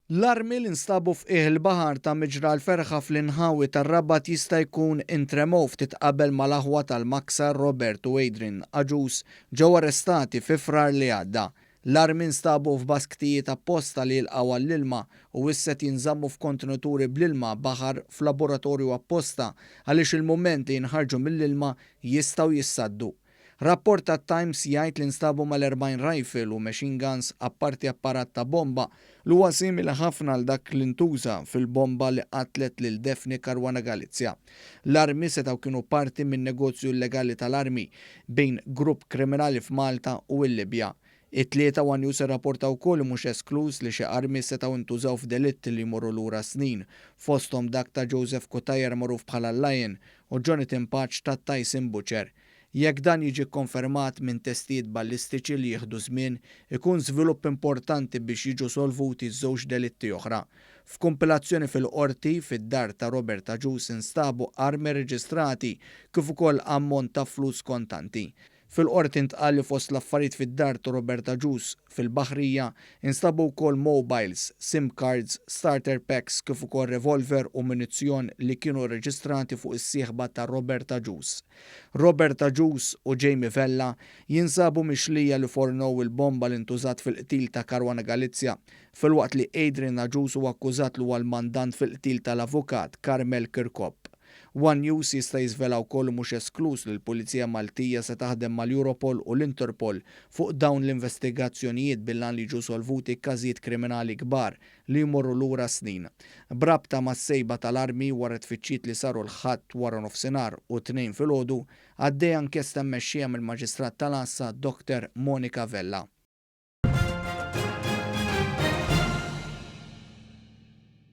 L-armi li nstabu f'qiegħ il-baħar ta' Miġra l-Ferħa fl-inħawi tar-Rabat jista' jkun intremew ftit qabel mal-aħwa tal-Maksar Robert u Adrian Aġus ġew arrestati fi frar li għadda. L-armi nstabu f'basktijiet apposta li jilqgħu għall-ilma u wisset jinżammu f'kontenituri bl-ilma baħar f'laboratorju apposta għaliex il-mument li jinħarġu mill-ilma jistgħu jissaddu. Rapport tat Times jgħid li nstabu mal-40 rifle u machine guns apparti apparat ta' bomba li huwa simili ħafna l dak li ntuża fil-bomba li qatlet lil Daphne Caruana Galizia. L-armi setgħu kienu parti minn negozju illegali tal-armi bejn grupp kriminali f'Malta u l-Libja. It-tlieta One News irrapportaw ukoll mhux esklus li xi armi setgħu ntużaw f'delitti li jmorru lura snin, fosthom dak ta' Joseph Kutajer magħruf bħala Lion u Jonathan Patch ta' Tyson Butcher. Jekk dan jiġi konfermat minn testijiet ballistiċi li jieħdu żmien, ikun żvilupp importanti biex jiġu solvuti żewġ delitti oħra. F'kompilazzjoni fil-qorti fid-dar ta' Robert Aġus instabu armi reġistrati kif ukoll ammont ta' flus kontanti. Fil-qorti ntqal li fost l-affarijiet fid-dar ta' Robert Aġus fil-Baħrija instabu wkoll mobiles, SIM cards, starter packs kif ukoll revolver u munizzjon li kienu reġistrati fuq is-sieħba ta' Robert Aġus. Robert Aġus u Jamie Vella jinsabu mixlija li fornow il-bomba li ntużat fil-qtil ta' Caruana Galizia filwaqt li Adrian Aġus huwa akkużat li huwa l-mandant fil-qtil tal-avukat Carmel Kirkhope. One News jista' jiżvela wkoll mhux esklus li l-Pulizija Maltija se taħdem mal-Europol u l-Interpol fuq dawn l-investigazzjonijiet billan li ġu solvuti każijiet kriminali kbar li jmorru lura snin. Brabta mas-sejba tal-armi wara tfittxijiet li saru l-ħadd wara nofsinhar u tnejn filgħodu għaddejja inkjesta mmexxija mill-Maġistrat tal-Assa Dr. Monica Vella.